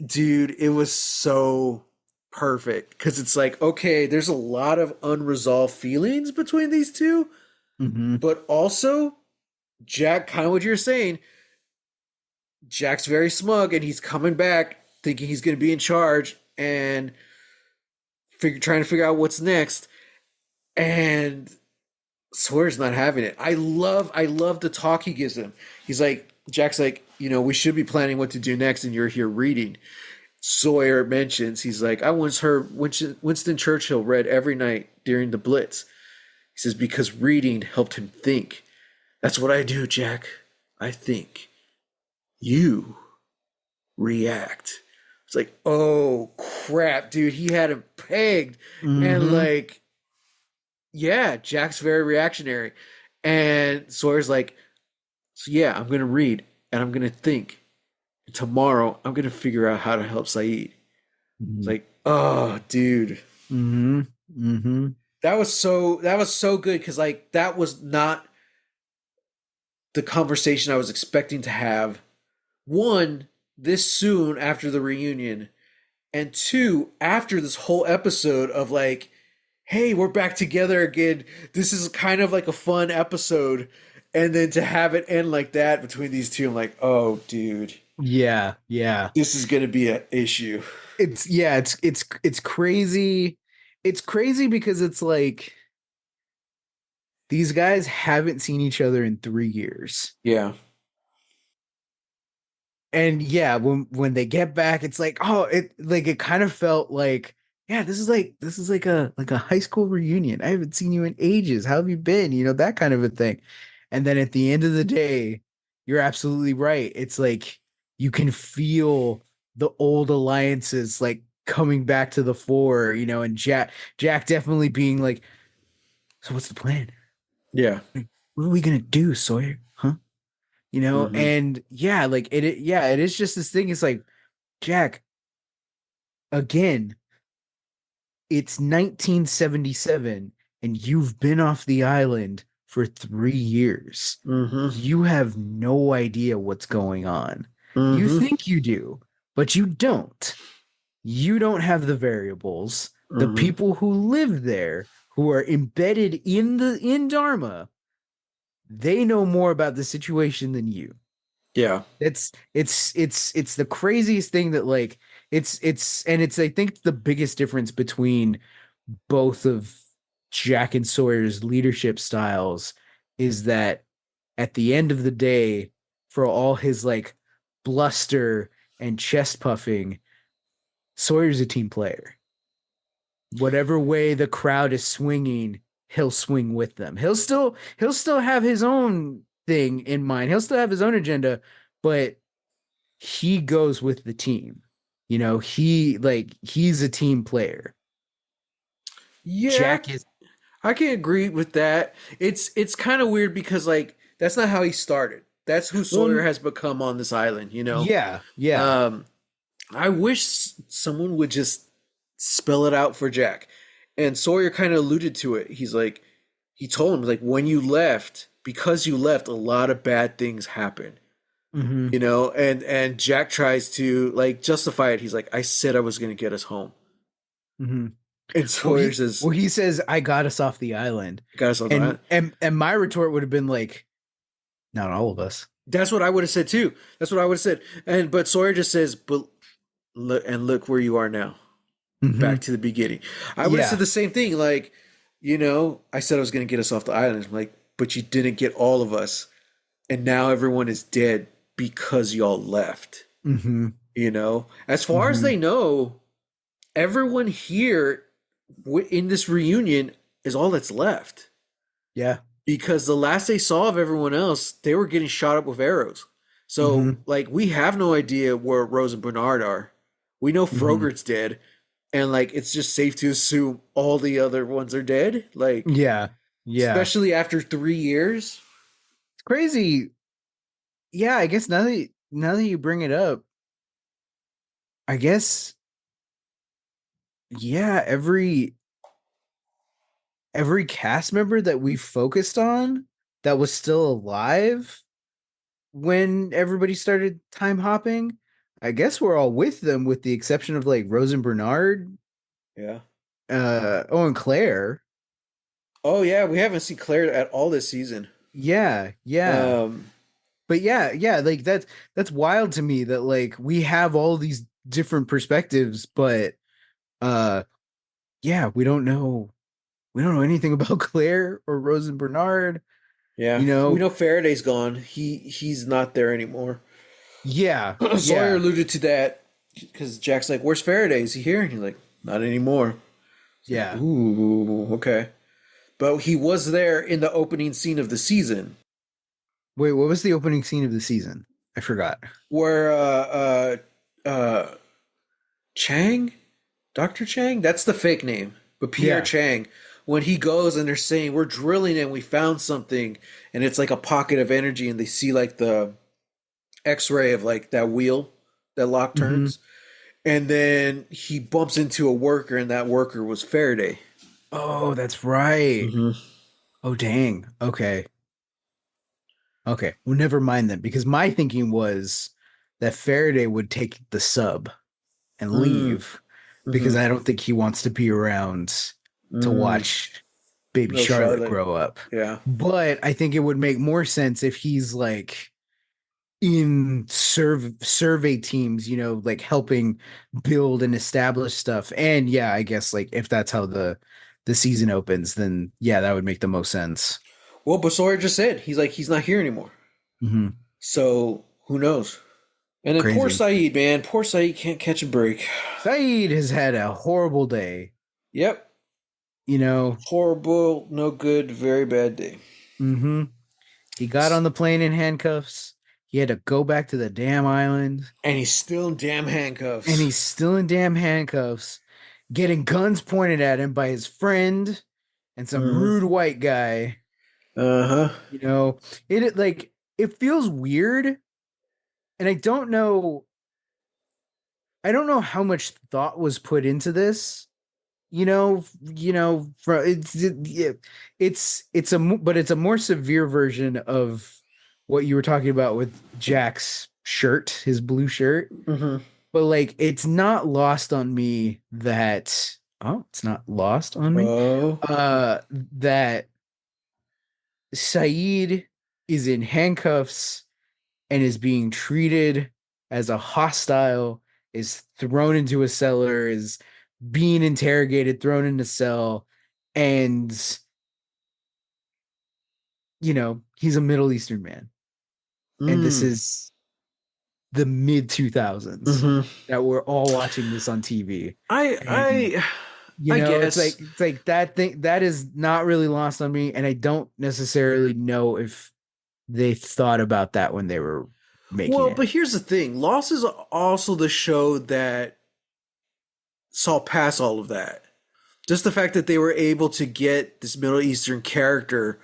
dude, it was so perfect because it's like, okay, there's a lot of unresolved feelings between these two, Hmm. but also Jack, kind of what you're saying, Jack's very smug and he's coming back thinking he's going to be in charge and trying to figure out what's next. And Sawyer's not having it. I love the talk he gives him. Jack's like, we should be planning what to do next, and you're here reading. Sawyer mentions, he's like, I once heard Winston Churchill read every night during the Blitz. He says, because reading helped him think. That's what I do, Jack. I think. You react. It's like, oh crap, dude, he had him pegged. And Hmm. like, yeah, Jack's very reactionary. And Sawyer's like, so yeah, I'm gonna read and I'm gonna think. And tomorrow I'm gonna figure out how to help Saeed. It's Hmm. like, oh dude. Hmm. Hmm. That was so good because like that was not the conversation I was expecting to have. One, this soon after the reunion, and two, after this whole episode of like, hey, we're back together again. This is kind of like a fun episode. And then to have it end like that between these two, I'm like, oh, dude, Yeah. Yeah. this is going to be an issue. It's crazy. It's crazy because it's like these guys haven't seen each other in 3 years. Yeah. And yeah, when they get back, it's like, oh, it kind of felt like, yeah, this is like a high school reunion. I haven't seen you in ages. How have you been? That kind of a thing. And then at the end of the day, you're absolutely right. It's like you can feel the old alliances like coming back to the fore, and Jack definitely being like, so what's the plan? Yeah. What are we gonna do, Sawyer? Huh? Hmm. And yeah, like yeah, it is just this thing. It's like, Jack, again, it's 1977 and you've been off the island for 3 years. Hmm. You have no idea what's going on. You Hmm. think you do, but you don't. You don't have the variables. The Hmm. people who live there, who are embedded in Dharma, they know more about the situation than you. Yeah. It's the craziest thing that like it's I think the biggest difference between both of Jack and Sawyer's leadership styles is that at the end of the day, for all his like bluster and chest puffing, Sawyer's a team player. Whatever way the crowd is swinging, he'll swing with them. He'll still have his own thing in mind. He'll still have his own agenda, but he goes with the team. He's a team player. Yeah. Jack is I can agree with that. It's kind of weird because like that's not how he started. That's who Sawyer one. has become on this island. Yeah, yeah. Um, I wish someone would just spell it out for Jack. And Sawyer kind of alluded to it. He told him like when you left, because you left, a lot of bad things happened. Mm-hmm. you know, and Jack tries to like justify it. He's like, I said I was going to get us home. Mm-hmm. And Well, Sawyer he says, well he says I got us off the island, got us on the and island. my retort would have been like, not all of us. That's what I would have said too. That's what I would have said. And but Sawyer just says, but look where you are now. Mm-hmm. Back to the beginning. I would have said Yeah. the same thing. Like, you know, I said I was going to get us off the island. I'm like, but you didn't get all of us, and now everyone is dead because y'all left. Mm-hmm. You know, as far as Mm-hmm. they know, everyone here in this reunion is all that's left. Yeah. Because the last they saw of everyone else, they were getting shot up with arrows. So, Mm-hmm. like, we have no idea where Rose and Bernard are. We know Mm-hmm. Frogert's dead, and like, it's just safe to assume all the other ones are dead. Like, Yeah. Yeah. especially after 3 years. It's crazy. Yeah, I guess now that you bring it up, I guess yeah, every cast member that we focused on that was still alive when everybody started time hopping, I guess we're all with them with the exception of like Rose and Bernard, Yeah. oh and Claire. Oh yeah, we haven't seen Claire at all this season. Yeah, yeah. Um, But yeah, yeah, like that's wild to me that like we have all these different perspectives, but uh yeah, we don't know anything about Claire or Rose and Bernard, yeah, you we know. know Faraday's gone. He's not there anymore. Yeah, Sawyer yeah, alluded to that because Jack's like, "Where's Faraday? Is he here?" And he's like, "Not anymore." It's like, yeah. ooh, okay. But he was there in the opening scene of the season Wait, what was the opening scene of the season? I forgot. where uh Chang, Dr. Chang, that's the fake name, but Pierre Yeah. Chang, when he goes and they're saying we're drilling and we found something, and it's like a pocket of energy, and they see like the X-ray of like that wheel that lock Mm-hmm. turns, and then he bumps into a worker, and that worker was Faraday. Oh, that's right. Hmm. Oh, dang. Okay. Okay. Well, never mind then, because my thinking was that Faraday would take the sub and Mm, leave because hmm. I don't think he wants to be around to Mm. watch baby No, Charlotte Charlotte. grow up. Yeah. But I think it would make more sense if he's like in survey teams, you know, like helping build and establish stuff. And yeah, I guess like if that's how the season opens, then yeah, that would make the most sense. Well, but Sawyer just said he's like he's not here anymore. Hmm. So who knows? And then poor Crazy. Saeed, man. Poor Saeed can't catch a break. Saeed has had a horrible day, Yep. you know. Horrible, no good, very bad day. Hmm. He got on the plane in handcuffs. He had to go back to the damn island, And he's still in damn and handcuffs. he's still in damn handcuffs, getting guns pointed at him by his friend and some Hmm. rude white guy. Uh-huh. You know, like it feels weird, and I don't know how much thought was put into this. For but it's a more severe version of what you were talking about with Jack's shirt, his blue shirt. Hmm. But like, it's not lost on me that it's not lost on me Oh. that Saeed is in handcuffs and is being treated as a hostile, is thrown into a cellar, is being interrogated, thrown in a cell, and he's a Middle Eastern man. And this Mm. is the mid 2000s Hmm. that we're all watching this on TV. I And I I guess. it's like that thing that is not really lost on me, and I don't necessarily know if they thought about that when they were making Well, it. but here's the thing. Lost is also the show that saw past all of that. Just the fact that they were able to get this Middle Eastern character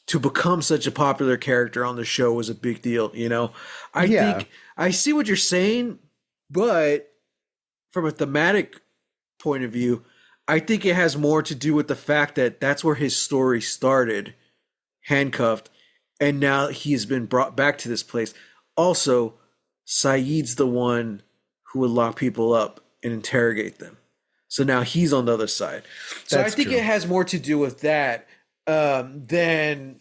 to become such a popular character on the show was a big deal, you know? I Yeah. think I see what you're saying, but from a thematic point of view, I think it has more to do with the fact that that's where his story started, handcuffed, and now he's been brought back to this place. Also, Saeed's the one who would lock people up and interrogate them. So now he's on the other side. So I That's think true. it has more to do with that than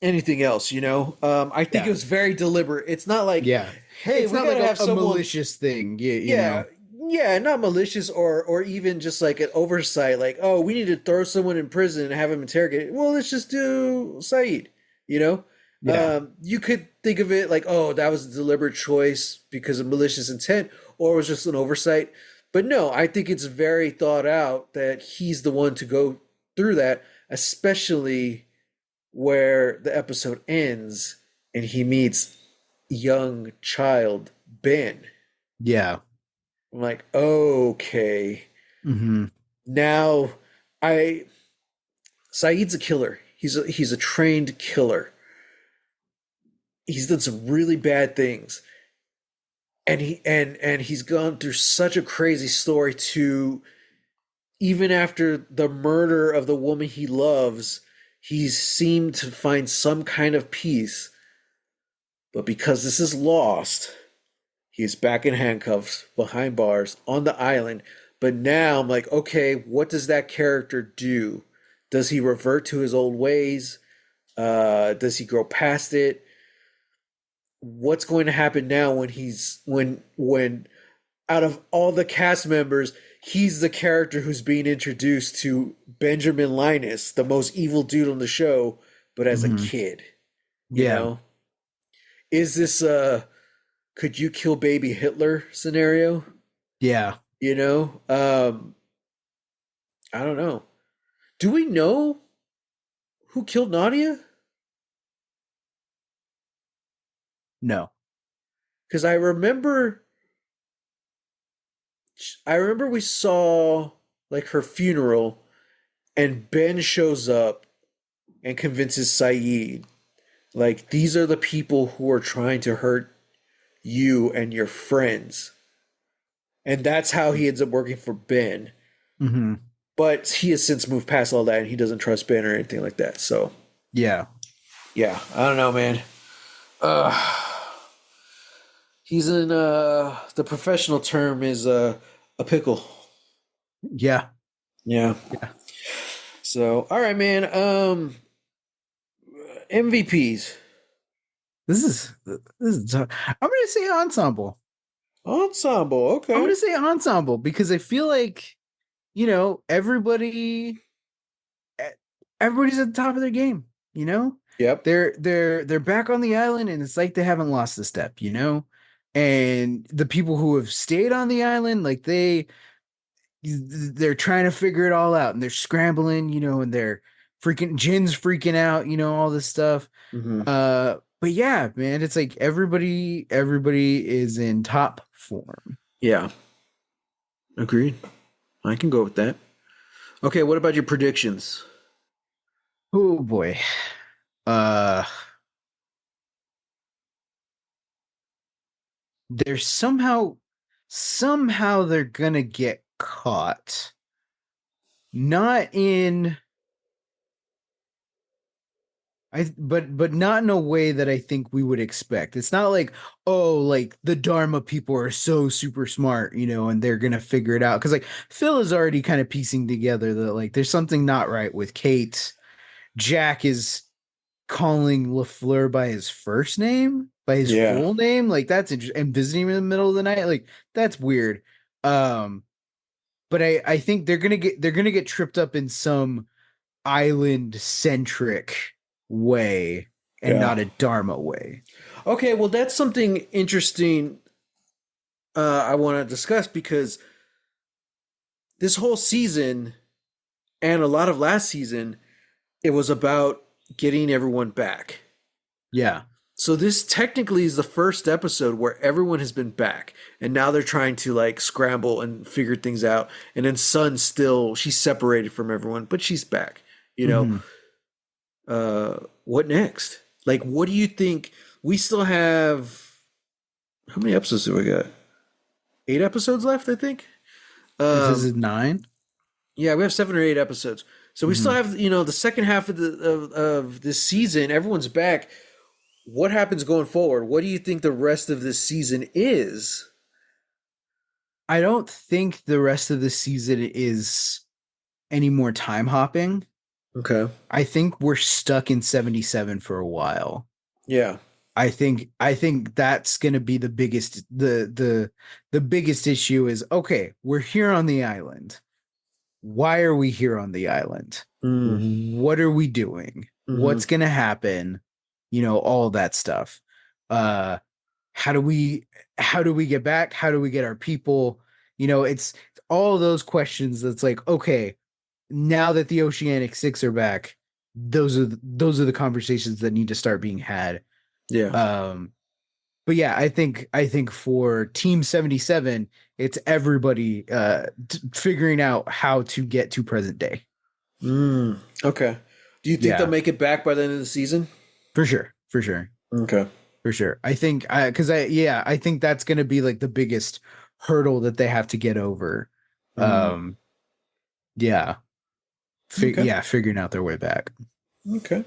anything else, you know? I think it Yeah. was very deliberate. It's not like, Yeah. hey, It's we not got like to have a someone, malicious thing, you yeah, know. yeah, not malicious or even just like an oversight, like, oh, we need to throw someone in prison and have him interrogated. Well, let's just do Saeed, you know? Yeah. You could think of it like, oh, that was a deliberate choice because of malicious intent, or it was just an oversight. But no, I think it's very thought out that he's the one to go through that, especially where the episode ends and he meets young child Ben. Yeah. I'm like, okay, Hmm. now I Saeed's a killer. He's a trained killer. He's done some really bad things, and he's gone through such a crazy story to even after the murder of the woman he loves, he's seemed to find some kind of peace. But because this is lost, he is back in handcuffs behind bars on the island. But now I'm like, okay, what does that character do? Does he revert to his old ways? Does he grow past it? What's going to happen now when when out of all the cast members, he's the character who's being introduced to Benjamin Linus, the most evil dude on the show, but as a Hmm. kid, you Yeah. know? Is this a could you kill baby Hitler scenario? Yeah. You know? I don't know. Do we know who killed Nadia? No. Because I remember we saw like her funeral and Ben shows up and convinces Saeed like these are the people who are trying to hurt you and your friends. And that's how he ends up working for Ben. Hmm. But he has since moved past all that and he doesn't trust Ben or anything like that. So Yeah. yeah, I don't know, man. Uh he's in the professional term is a pickle. Yeah. Yeah. Yeah. So all right, man. MVPs. I'm gonna say ensemble. Ensemble. I'm Okay. gonna say ensemble because I feel like, e- everybody's at the top of their game, you know? Yep. They're back on the island and it's like they haven't lost a step, you know? And the people who have stayed on the island, like they're trying to figure it all out and they're scrambling, and they're Jin's freaking out, all this stuff. Hmm. But yeah, man, it's like everybody is in top form. Yeah. Agreed. I can go with that. Okay. What about your predictions? Oh boy. Uh they're somehow they're gonna get caught. Not in but not in a way that I think we would expect. It's not like, oh, like the Dharma people are so super smart, and they're gonna figure it out. Because like Phil is already kind of piecing together that like there's something not right with Kate. Jack is calling LaFleur by his first name, by his Yeah. full name. Like that's interesting. And visiting him in the middle of the night. Like that's weird. Um, but I think they're gonna get tripped up in some island centric way and Yeah. not a Dharma way. Okay. Well, that's something interesting I want to discuss because this whole season and a lot of last season, it was about getting everyone back. Yeah. So this technically is the first episode where everyone has been back, and now they're trying to like scramble and figure things out. And then Sun still she's separated from everyone, but she's back. You know, Hmm. what next? Like, what do you think? We still have how many episodes do we got? 8 episodes left, I think. This is Um, 9. yeah, we have 7 or 8 episodes. So we still Hmm. have the second half of of this season. Everyone's back. what happens going forward? What do you think the rest of this season is? I don't think the rest of the season is any more time hopping. Okay. I think we're stuck in 77 for a while. Yeah. I think that's going to be the biggest issue is okay, we're here on the island. Why are we here on the island? Mm. What are we doing? Hmm. What's going to happen? All that stuff. Uh how do we how do we get back? How do we get our people? It's all those questions that's like, okay, now that the Oceanic Six are back, those are the conversations that need to start being had. Yeah. Um but yeah, I think for Team 77, it's everybody figuring out how to get to present day. Mm. Okay. Do you think they'll Yeah, make it back by the end of the season? for sure. For sure. Okay. For sure. I think I think that's going to be like the biggest hurdle that they have to get over. Mm. Um yeah. Okay. Figuring out their way back. Okay.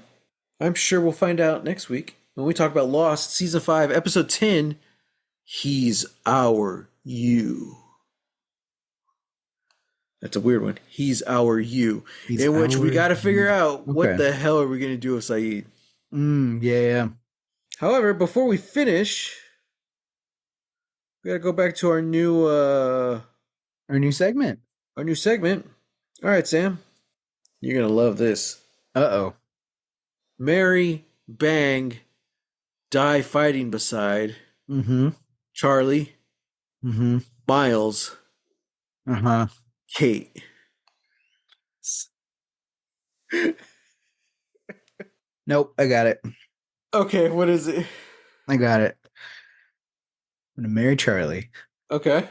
I'm sure we'll find out next week when we talk about Lost season 5, episode 10. He's our you. That's a weird one. He's our you. He's In which we our got to figure out what okay. the hell are we going to do with Saeed. Yeah, yeah. However, before we finish, we got to go back to Our new segment. our new segment. All right, Sam, you're gonna love this. Uh-oh. Marry, bang, die fighting beside Mm-hmm. Charlie, Mm-hmm. Miles, Uh-huh. Kate. Nope, I got it. Okay, what is it? I got it. I'm gonna marry Charlie. Okay.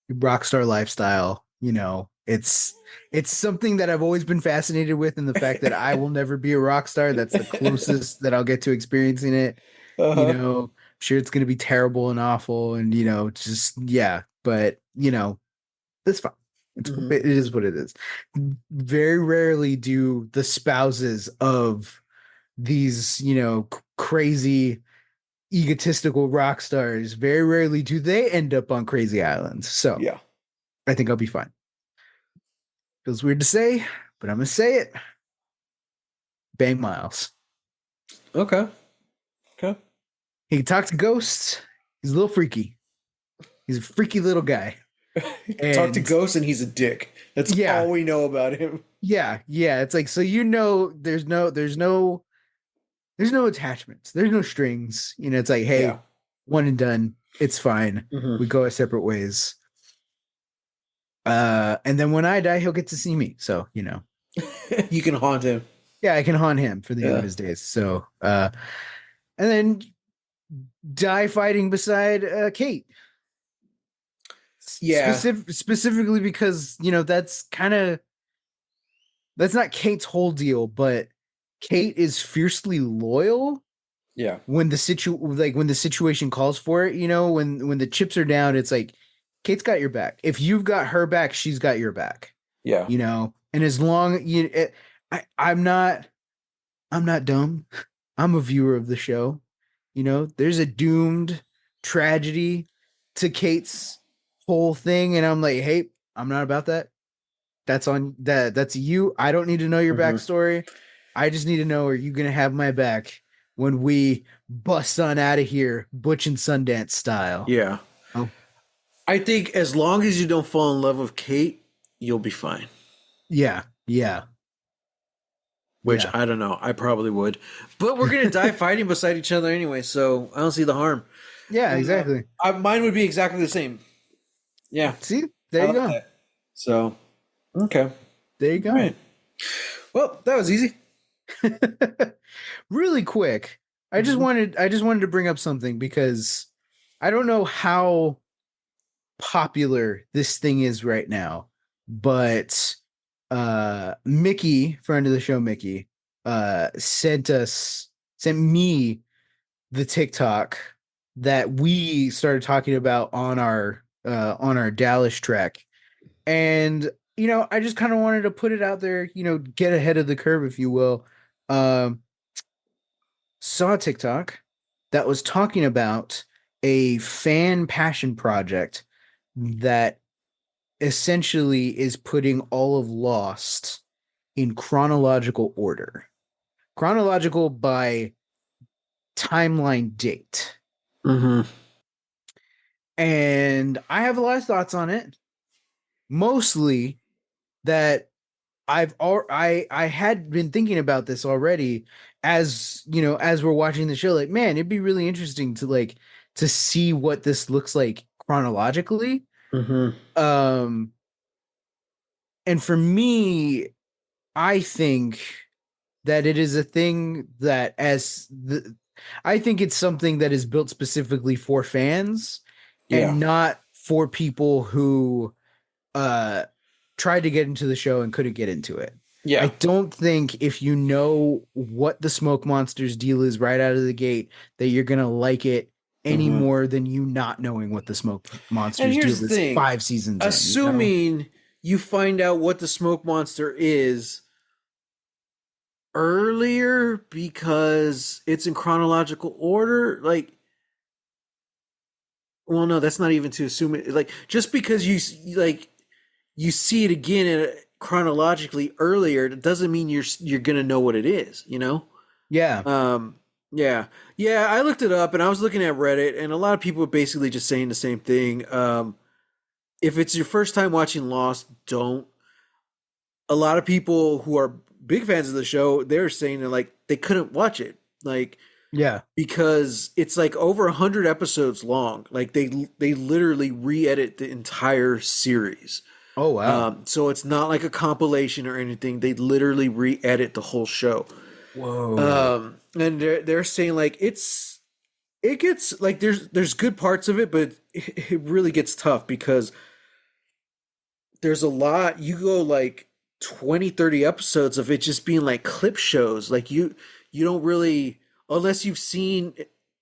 Rock star lifestyle, it's something that I've always been fascinated with, and the fact that I will never be a rock star, that's the closest that I'll get to experiencing it. Uh-huh. I'm sure it's gonna be terrible and awful, and just yeah, but it's fine. Hmm. It is what it is. Very rarely do the spouses of these, crazy egotistical rock stars, very rarely do they end up on crazy islands. So Yeah. I think I'll be fine. Feels weird to say, but I'm gonna say it. Bang Miles. Okay. Okay. He can talk to ghosts. He's a little freaky. He's a freaky little guy. Talk to And Ghost and he's a dick. That's yeah, all we know about him. yeah. It's like, so there's no attachments. There's no strings. It's like, Yeah. hey, one and done. It's fine. Hmm. We go our separate ways. And then when I die, he'll get to see me. So, You can haunt him. yeah, I can haunt him for the end of Yeah. his days. So, and then die fighting beside Kate. Yeah. Specifically because, that's not Kate's whole deal, but Kate is fiercely loyal Yeah. when when the situation calls for it, when the chips are down, it's like Kate's got your back. If you've got her back, she's got your back. Yeah. And as long I'm not dumb. I'm a viewer of the show. There's a doomed tragedy to Kate's whole thing, and I'm like, hey, I'm not about that. That's you. I don't need to know your Hmm. backstory. I just need to know, are you gonna have my back when we bust on out of here, Butch and Sundance style? Yeah. Oh, I think as long as you don't fall in love with Kate, you'll be fine. yeah, yeah, Which yeah. I don't know. I probably would. But we're gonna die fighting beside each other anyway, so I don't see the harm. Yeah, exactly. Mine would be exactly the same. Yeah, See, I there you like go. that. So, okay. There you All go. right. Well, that was easy. Really quick, Mhm. I just wanted to bring up something because I don't know how popular this thing is right now, but Mickey, friend of the show, Mickey, sent me the TikTok that we started talking about on our Dallas trek. And I just kind of wanted to put it out there, get ahead of the curve, if you will. Um saw a TikTok that was talking about a fan passion project that essentially is putting all of Lost in chronological order. Chronological by timeline date. Mm-hmm. And I have a lot of thoughts on it. Mostly that I had been thinking about this already as, as we're watching the show, like, man, it'd be really interesting to see what this looks like chronologically. Mm-hmm. Um and for me, I think that it is a thing that I think it's something that is built specifically for fans Yeah. and not for people who uh tried to get into the show and couldn't get into it. I Yeah. don't think if you know what the Smoke Monsters deal is right out of the gate that you're gonna like it any Mm-hmm. more than you not knowing what the Smoke And Monsters here's deal the is thing, 5 seasons in. assuming you find out what the smoke monster is earlier because it's in chronological order, like, well, no, that's not even to assume it. Like, just because you see it again chronologically earlier, that doesn't mean you're gonna know what it is. Yeah. Um, yeah, yeah. I looked it up, and I was looking at Reddit, and a lot of people are basically just saying the same thing. If it's your first time watching Lost, don't. A lot of people who are big fans of the show, they're saying that like they couldn't watch it, like Yeah. because it's like over 100 episodes long. Like they literally re-edit the entire series. Oh wow. So it's not like a compilation or anything. They literally re-edit the whole show. Whoa. And they're saying like it gets like there's good parts of it, but it really gets tough because there's a lot. You go like 20-30 episodes of it just being like clip shows. Like you don't really, unless you've seen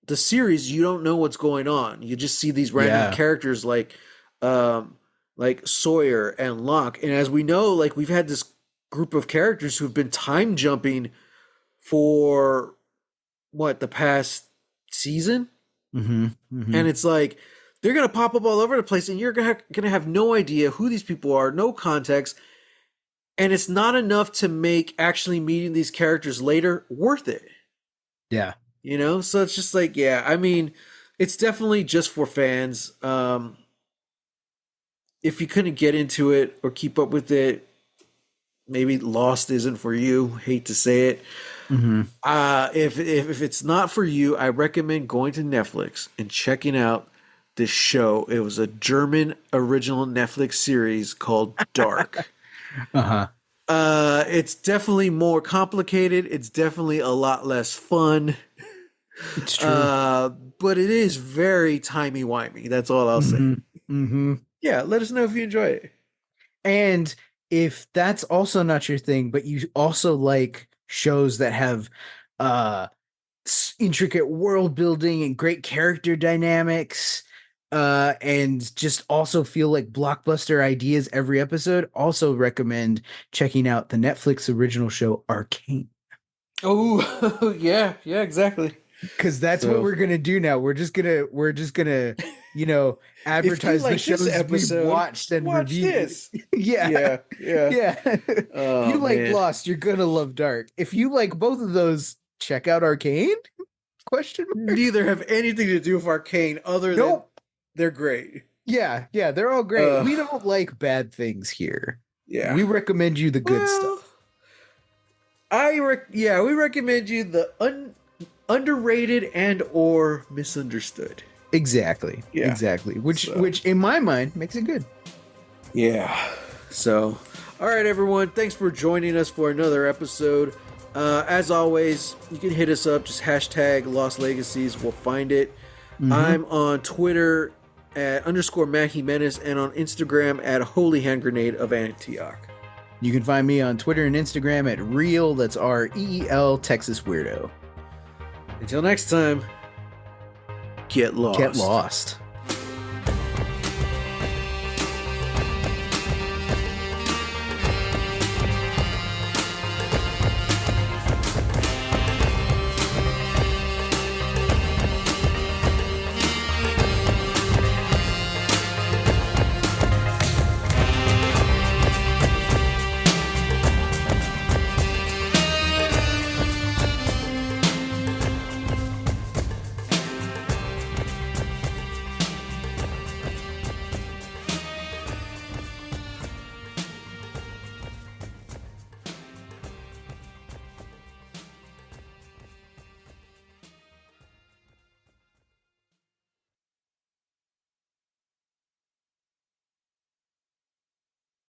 the series, you don't know what's going on. You just see these random Yeah. characters like Sawyer and Locke. And as we know, like we've had this group of characters who've been time jumping for what, the past season? Mm-hmm. Mm-hmm. And it's like they're gonna pop up all over the place, and you're gonna have no idea who these people are, no context, and it's not enough to make actually meeting these characters later worth it. Yeah. So it's just like, yeah, I mean, it's definitely just for fans. If you couldn't get into it or keep up with it, maybe Lost isn't for you. Hate to say it. Mm-hmm. If it's not for you, I recommend going to Netflix and checking out this show. It was a German original Netflix series called Dark. Uh-huh. It's definitely more complicated. It's definitely a lot less fun. It's true. But it is very timey-wimey. That's all I'll say. Mm-hmm. Yeah, let us know if you enjoy it. And if that's also not your thing, but you also like shows that have intricate world building and great character dynamics, and just also feel like blockbuster ideas every episode, also recommend checking out the Netflix original show Arcane. Oh, yeah, exactly. Because that's what we're gonna do now. We're just gonna advertise the shows we've watched and watch reviewed. this. Yeah. Oh, If you like man. Lost, you're gonna love Dark. If you like both of those, check out Arcane? Question mark. Neither have anything to do with Arcane other than they're great. Yeah, they're all great. We don't like bad things here. Yeah. We recommend you the good stuff. We recommend you the underrated and or misunderstood. Exactly. Yeah. Exactly. Which in my mind makes it good. Yeah. So, all right, everyone. Thanks for joining us for another episode. As always, you can hit us up. Just hashtag Lost Legacies. We'll find it. Mm-hmm. I'm on Twitter at _Matt Jimenez and on Instagram at Holy Hand Grenade of Antioch. You can find me on Twitter and Instagram at Reel, that's REEL, Texas Weirdo. Until next time, get lost. Get lost.